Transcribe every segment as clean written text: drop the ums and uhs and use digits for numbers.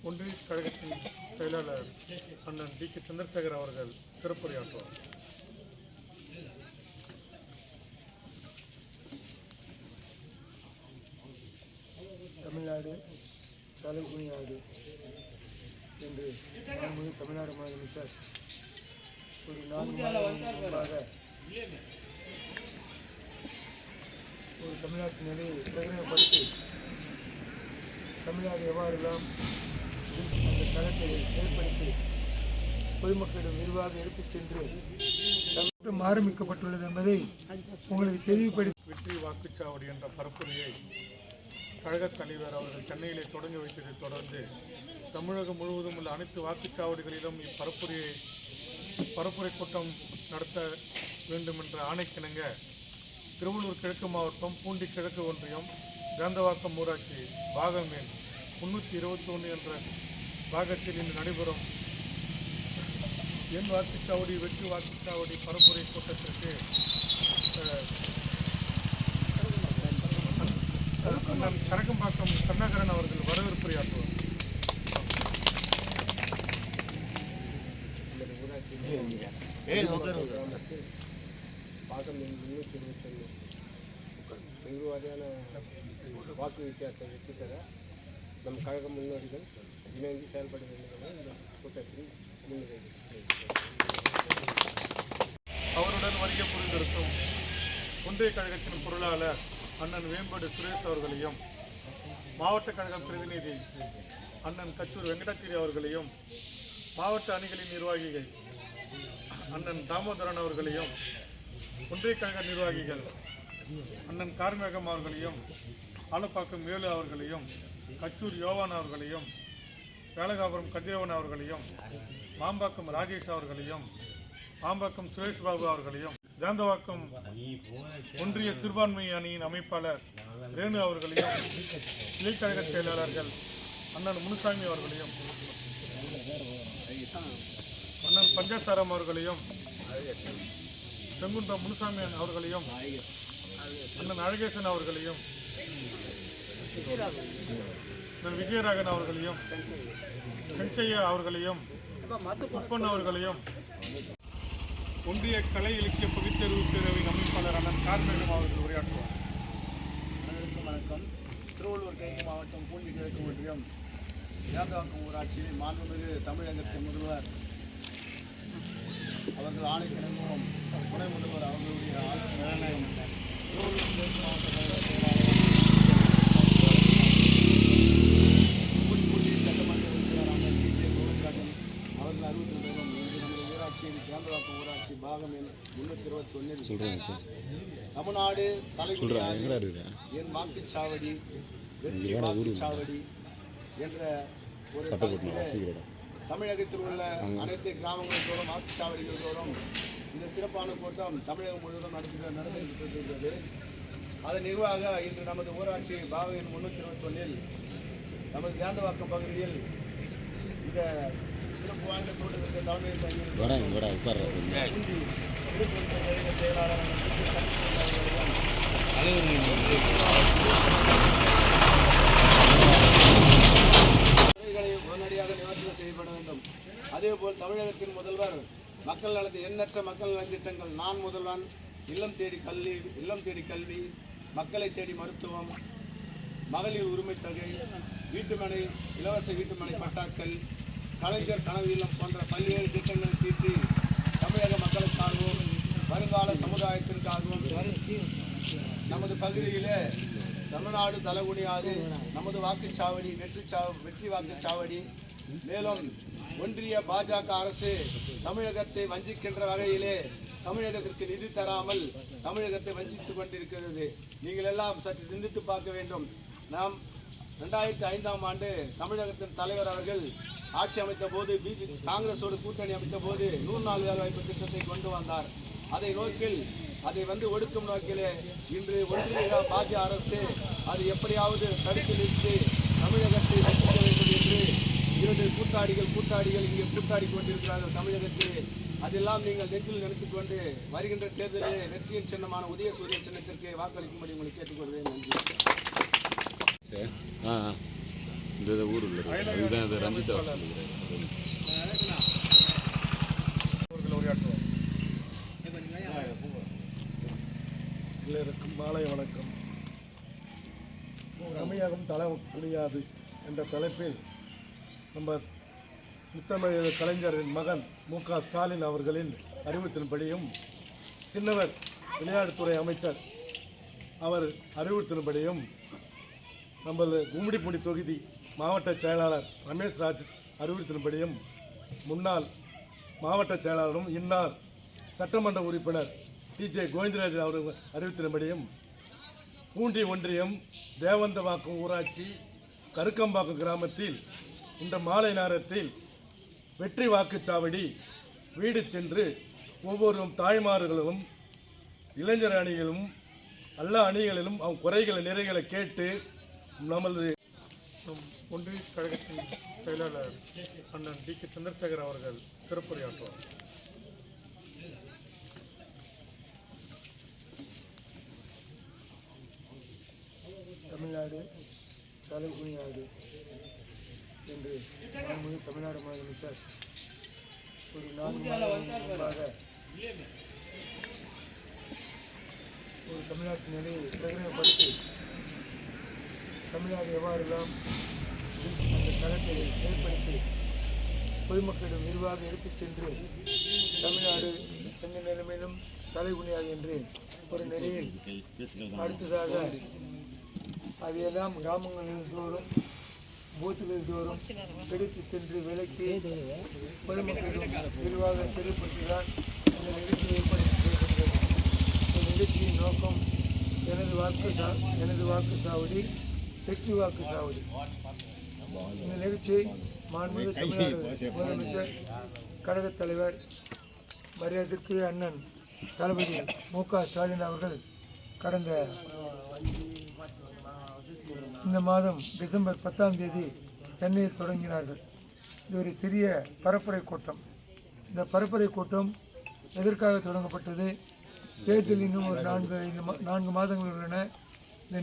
ஒன்றிய கழகத்தின் செயலாளர் அண்ணன் டி.கே. சந்திரசேகர் அவர்கள் சிறப்புரையாற்றுவார். தமிழ்நாடு தலைகுனியாது என்று தமிழ்நாடு முதலமைச்சர் ஒரு 4 மாதங்களுக்கு முன்பாக ஒரு தமிழ்நாட்டு நிலையை பிரகடனப்படுத்தி தமிழ்நாடு எவ்வாறெல்லாம் அந்த தளத்தை ஏற்படுத்தி பொதுமக்களிடம் விரிவாக எடுத்துச் சென்று ஆரம்பிக்கப்பட்டுள்ளது என்பதை உங்களுக்கு தெளிவுபடுத்தி வெற்றி வாக்குச்சாவடி என்ற பரப்புரையை கழகத் தலைவர் அவர்கள் சென்னையிலே தொடங்கி வைத்ததைத் தொடர்ந்து தமிழகம் முழுவதும் உள்ள அனைத்து வாக்குச்சாவடிகளிலும் பரப்புரை கூட்டம் நடத்த வேண்டும் என்ற ஆணைக்கிணங்க திருவள்ளூர் கிழக்கு மாவட்டம் பூண்டி கிழக்கு ஒன்றியம் காந்தவாக்கம் ஊராட்சி பாகம் எண் 321 என்ற பாகத்தில் இன்று நடைபெறும் என் வாக்குச்சாவடி வெற்றி வாக்குச்சாவடி பரப்புரை கூட்டத்திற்கு அண்ணன் கரகம்பாக்கம் கருணாகரன் அவர்கள் வரவேற்புரையாற்றுவார். பாகம் 321 வெகுவாரியான வாக்கு வித்தியாசம் வெற்றி பெற நம் கழக முன்னோடிகள் இணைந்து செயல்பட வேண்டும் என இந்த கூட்டத்தில் அவருடன் வருகை புரிந்திருக்கும் ஒன்றிய கழகத்தின் பொருளாளர் அண்ணன் வேம்படு சுரேஷ் அவர்களையும் மாவட்ட கழக பிரதிநிதி அண்ணன் கச்சூர் வெங்கடாச்சேரி அவர்களையும் மாவட்ட அணிகளின் நிர்வாகிகள் அண்ணன் தாமோதரன் அவர்களையும் ஒன்றிய கழக நிர்வாகிகள் அண்ணன் கார்மேகம் அவர்களையும் ஆலப்பாக்கம் வேலு அவர்களையும் கச்சூர் யோவான் அவர்களையும் வேலகாபுரம் கதிரவன் அவர்களையும் மாம்பாக்கம் ராஜேஷ் அவர்களையும் மாம்பாக்கம் சுரேஷ் பாபு அவர்களையும் ஜாந்தவாக்கம் ஒன்றிய சிறுபான்மை அணியின் அமைப்பாளர் ரேணு அவர்களையும் இலைக்கழக செயலாளர்கள் அண்ணன் முனுசாமி அவர்களையும் அண்ணன் பஞ்சாசாரம் அவர்களையும் செங்குன்றம் முனுசாமி அவர்களையும் அண்ணன் அழகேசன் அவர்களையும் விஜயராகன் அவர்களையும் செஞ்சையா அவர்களையும் உப்பன் அவர்களையும் ஒன்றிய கலை இலக்கிய பகுத்தறிவு பேரவையின் அமைப்பாளர் அண்ணன் கார்மேகம் அவர்கள் உரையாற்றுவார். அனைவருக்கும் வணக்கம். திருவள்ளூர் கிழக்கு மாவட்டம் பூண்டி கிழக்கு ஒன்றியம் யாந்தவாக்கம் ஊராட்சியில் மாண்புமிகு தமிழகத்தின் முதல்வர் அவர்கள் ஆணைக்கிணங்கும் துணை முதல்வர் அவர்களுடைய ஆட்சி திருவள்ளூர் கிழக்கு மாவட்ட கழக செயலாளர் பூண்டி சட்டமன்ற உறுப்பினரான டி.கே. கோவிந்தராஜன் அவர்கள் அறிவித்திருந்தோம். இன்று நமது ஊராட்சியில் யாந்தவாக்கம் ஊராட்சி பாகம் எண் 321 தமிழ்நாடு தலைகுனியாது என் வாக்குச்சாவடி வெற்றி வாக்குச்சாவடி என்ற ஒரு தமிழகத்தில் உள்ள அனைத்து கிராமங்களோடும் வாக்குச்சாவடிகளோடும் இந்த சிறப்பான கூட்டம் தமிழகம் முழுவதும் நடந்துகிறது. அதன் நிர்வாக இன்று நமது ஊராட்சி பாகம் எண் 321 நமது காந்தவாக்கம் பகுதியில் இந்த சிறப்பு வாய்ந்த கூட்டத்திற்கு தலைமை செயலாளர் உடனடியாக நிவர்த்தி செய்யப்பட வேண்டும். அதேபோல் தமிழகத்தின் முதல்வர் மக்கள் நலத்து எண்ணற்ற மக்கள் நலத்திட்டங்கள் நான் முதல்வன், இல்லம் தேடி கல்வி, மக்களை தேடி மருத்துவம், மகளிர் உரிமை தொகை, வீட்டுமனை இலவச வீட்டுமனை பட்டாக்கள், கலைஞர் கனவு இல்லம் போன்ற பல்வேறு திட்டங்களை தீட்டி தமிழக மக்களுக்காகவும் வருங்கால சமுதாயத்திற்காகவும் நமது பகுதியிலே தமிழ்நாடு தலைகுனியாது நமது வாக்குச்சாவடி வெற்றி வாக்குச்சாவடி. மேலும் ஒன்றிய பாஜக அரசு தமிழகத்தை வஞ்சிக்கின்ற வகையிலே தமிழகத்திற்கு நிதி தராமல் தமிழகத்தை வஞ்சித்துக் கொண்டிருக்கிறது. நீங்கள் எல்லாம் சற்று சிந்தித்து பார்க்க வேண்டும். நாம் 2005ஆம் ஆண்டு தமிழகத்தின் தலைவர் அவர்கள் ஆட்சி அமைத்த போது காங்கிரஸோடு கூட்டணி அமைத்த போது 100 நாள் வேலைவாய்ப்பு திட்டத்தை கொண்டு வந்தார். அதை ஒடுக்கும் நோக்கிலே இன்று ஒன்றிய பாஜக அரசு அது எப்படியாவது தடுத்து நிறுத்தி தமிழகத்தை வஞ்சிக்க வேண்டும் என்று 2 கூட்டாளிகள் இங்கே கூட்டாடி கொண்டிருக்கிறார்கள் தமிழகத்தில். அதெல்லாம் நீங்கள் நெஞ்சில் நினைத்துக் கொண்டு வருகின்ற தேர்தலில் வெற்றியின் சின்னமான உதயசூரியன் சின்னத்திற்கு வாக்களிக்கும்படி உங்களை கேட்டுக்கொள்வேன். நன்றி. இந்த ஊரில் இதுதான் இந்த ரஞ்சிதா அவர்கள் உரையாற்றுவார். எல்லோருக்கும் மாலை வணக்கம். தமிழகம் தலை குனியாது என்ற தலைப்பில் நம்ம முத்தமிழ் கலைஞரின் மகன் மு.க. ஸ்டாலின் அவர்களின் அறிவுறுத்தின்படியும் சின்னவர் விளையாட்டுத்துறை அமைச்சர் அவர் அறிவுறுத்தின்படியும் நமது கும்மிடிப்பூண்டி தொகுதி மாவட்ட செயலாளர் ரமேஷ் ராஜ் அறிவுறுத்தின்படியும் முன்னாள் மாவட்ட செயலாளரும் இன்னார் சட்டமன்ற உறுப்பினர் டி.ஜே. கோவிந்தராஜ் அவர்கள் அறிவித்தின்படியும் பூண்டி ஒன்றியம் தேவந்தவாக்கம் ஊராட்சி கருக்கம்பாக்கம் கிராமத்தில் இந்த மாலை நேரத்தில் வெற்றி வாக்குச்சாவடி வீடு சென்று ஒவ்வொரு தாய்மார்களும் இளைஞர் அணிகளும் எல்லா அணிகளிலும் அவங்க குறைகளை நிறைகளை கேட்டு நமது நம் ஒன்றிய கழகத்தின் செயலாளர் அண்ணன் டி.கே. சந்திரசேகர் அவர்கள் சிறப்புரையாற்றுவார். தமிழ்நாடு தலை குனியாது என்று தமிழ்நாடு முதலமைச்சர் ஒரு 4 மாதங்களுக்கு முன்பாக ஒரு தமிழ்நாட்டின் நிலையை பிரகடனப்படுத்தி தமிழ்நாடு எவ்வாறெல்லாம் அந்த தளத்தை ஏற்படுத்தி பொதுமக்களிடம் விரிவாக எடுத்துச் சென்று தமிழ்நாடு எந்த நிலைமையிலும் தலை குனியாது என்று ஒரு நிலையில் அடுத்ததாக அதையெல்லாம் கிராமங்களில் தோறும் பூத்துகள் தோறும் எடுத்து சென்று விலக்கி பொதுமக்களிடம் விரிவாக தெளிவுபடுத்திதான் இந்த நிகழ்ச்சி ஏற்படுத்தி செய்கின்றது. இந்த நிகழ்ச்சியின் நோக்கம் எனது வாக்கு சாவடி வெற்றி வாக்கு சாவடி. இந்த நிகழ்ச்சியை மாண்புமிகு தமிழ்நாடு முதலமைச்சர் கழகத் தலைவர் மரியாதைக்குரிய அண்ணன் தளபதி மு.க. ஸ்டாலின் அவர்கள் கடந்த இந்த மாதம் டிசம்பர் 10ஆம் தேதி சென்னையில் தொடங்கினார்கள். இது ஒரு சிறிய பரப்புரை கூட்டம். இந்த பரப்புரை கூட்டம் எதற்காக தொடங்கப்பட்டது? தேர்தல் இன்னும் ஒரு 4 மாதங்கள் உள்ளன. இந்த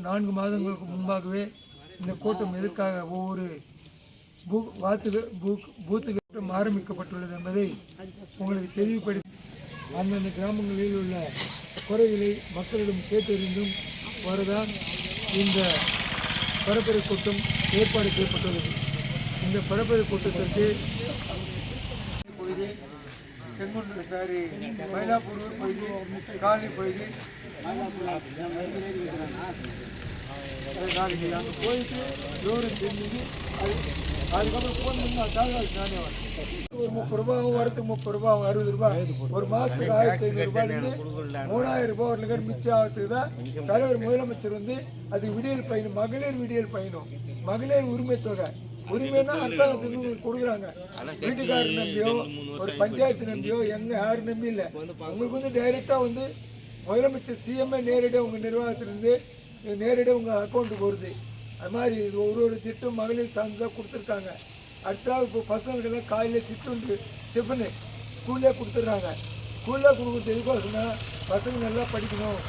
4 மாதங்களுக்கு முன்பாகவே இந்த கூட்டம் எதற்காக ஒவ்வொரு பூத்துக்கும் ஆரம்பிக்கப்பட்டுள்ளது என்பதை உங்களுக்கு தெளிவுபடுத்தி அந்தந்த கிராமங்களில் உள்ள குறைகளை மக்களிடம் கேட்டறிந்தும் வரதான் இந்த பரப்புரை கூட்டம் ஏற்பாடு செய்யப்பட்டுள்ளது. இந்த பரப்புரை கூட்டத்திற்கு பகுதி செங்குன்று மயிலாப்பூர் பகுதி காலனி பகுதி அங்கே போயிட்டு லோரும் தெரிஞ்சு அதுக்கப்புறம் ஃபோன் பண்ணி தாழ்வாசி நானே ஒரு 30 ரூபாவும் வரத்துக்கு 30 ரூபா 60 ரூபாய் ஒரு மாதத்துக்கு 1500 ரூபாயிலிருந்து 3000 ரூபாய் ஒரு நிகர் மிச்சம் ஆகிறதுக்கு தான் தலைவர் முதலமைச்சர் வந்து அதுக்கு விடியல் பயணம் மகளிர் விடியல் பயணம் மகளிர் உரிமை தொகை உரிமைன்னா அரசாங்கத்துக்கு கொடுக்குறாங்க. வீட்டுக்காரர் நம்பியோ ஒரு பஞ்சாயத்து நம்பியோ யாரும் நம்பி இல்லை. உங்களுக்கு வந்து டைரெக்டாக வந்து முதலமைச்சர் சிஎம்ஏ நேரடியாக உங்கள் நிர்வாகத்திலேருந்து நேரடியாக உங்கள் அக்கௌண்ட்டுக்கு வருது. அது மாதிரி ஒரு திட்டம் மகளிர் சார்ந்து தான் கொடுத்துருக்காங்க. அடுத்ததாக இப்போ பசங்களுக்கெல்லாம் காலையில் சிற்றுண்டு டிஃபனு ஸ்கூல்லே கொடுத்துட்றாங்க. ஸ்கூலில் கொடுக்குறது எதுக்கோசம்னா பசங்க நல்லா படிக்கணும்,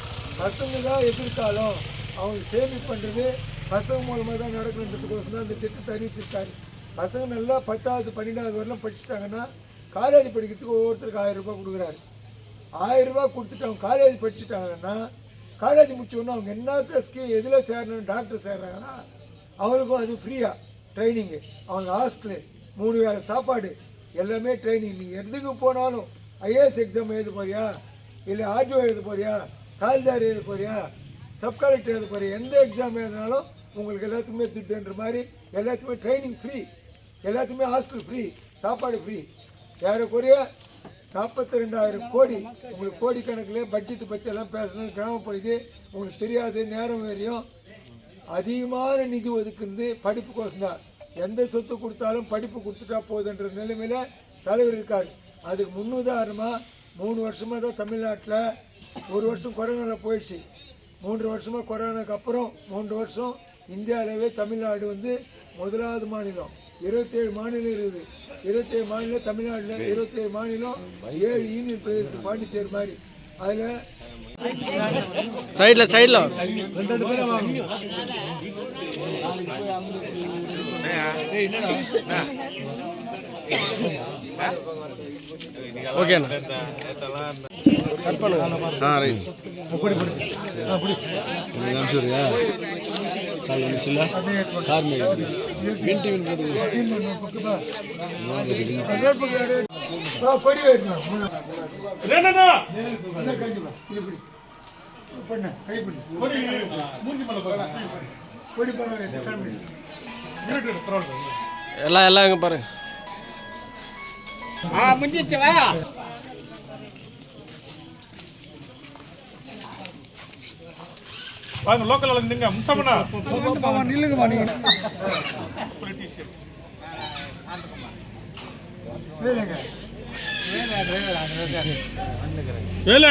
பசங்க தான் எதிர்காலம், அவங்க சேமிப்பு பண்ணுறது பசங்க மூலமாக தான் நடக்கணுன்றதுக்கோசம் தான் இந்த திட்டத்தை அறிவிச்சிருக்காரு. பசங்க நல்லா 10வது 12வது வரலாம் படிச்சுட்டாங்கன்னா காலேஜ் படிக்கிறதுக்கு ஒவ்வொருத்தருக்கு 1000 ரூபாய் கொடுக்குறாரு. 1000 ரூபாய் கொடுத்துட்டு அவங்க காலேஜ் படிச்சுட்டாங்கன்னா காலேஜ் முடிச்சோன்னா அவங்க என்னத்த எதில் சேரணும் டாக்டர் சேர்றாங்கன்னா அவங்களுக்கும் அது ஃப்ரீயாக ட்ரைனிங்கு, அவங்க ஹாஸ்டலு 3 வேளை சாப்பாடு எல்லாமே ட்ரைனிங். நீங்கள் எதுக்கு போனாலும் ஐஏஎஸ் எக்ஸாம் எழுத போறியா, இல்லை ஆர்டிஓ எழுத போறியா, தால்தார் எழுத போறியா, சப்கலெக்டர் எழுத போறியா, எந்த எக்ஸாம் எழுதினாலும் உங்களுக்கு எல்லாத்துக்குமே திட்டுன்ற மாதிரி எல்லாத்துக்குமே ட்ரைனிங் ஃப்ரீ, எல்லாத்துக்குமே ஹாஸ்டல் ஃப்ரீ, சாப்பாடு ஃப்ரீ. ஏறக்குறைய 42,000 கோடி உங்களுக்கு கோடிக்கணக்கில் பட்ஜெட்டு பற்றி எல்லாம் பேசணும். கிராம பகுதி உங்களுக்கு தெரியாது, நேரம் வரையும் அதிகமான நிதி ஒதுக்குறது படிப்புக்கோசம் தான். எந்த சொத்து கொடுத்தாலும் படிப்பு கொடுத்துட்டா போகுதுன்ற நிலைமையில் தலைவர் இருக்கார். அதுக்கு முன்னுதாரணமாக 3 வருஷமாக தான் தமிழ்நாட்டில் 1 வருஷம் கொரோனாவில் போயிடுச்சு. 3 வருஷமாக கொரோனாக்கு அப்புறம் 3 வருஷம் இந்தியாவிலவே தமிழ்நாடு வந்து 1வது மாநிலம். 27 மாநிலம் இருக்குது. 27 மாநிலம் தமிழ்நாட்டில் 27 மாநிலம் 7 யூனியன் பிரதேசம் பாண்டிச்சேரி மாதிரி. அதில் சைடில் 2 பேரை வாங்க. ஓகேண்ணா ரைட் அனுப்பிச்சுடுறியா கால் வந்துச்சுல்ல கார் மேலே மின் டிவி கொடி வைக்கணும் என்னண்ணா பண்ண கை பண்ணு கொடி மூஞ்சி மேல போய் கொடி பண்ண கிளம்பி இருக்கு பரவாயில்ல. எல்லாம் எங்க பாருங்க வாங்க லோக்கல் ஆளுங்க நீங்க முசமனா நில்லுங்கம்மா நீங்க பொலிட்டீஷியன் வேலைங்க வேலை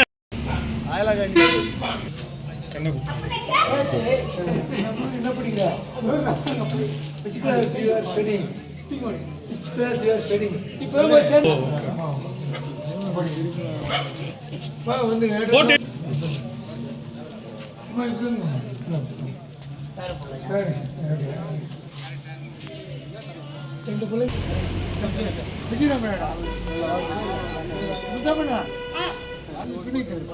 என்ன படிங்க 6 class you are studying 6 class you are studying வா வந்து போட்டு ரெண்டு பிள்ளை விஜயராமேடா முத்தமனா அது பிடிக்கிறது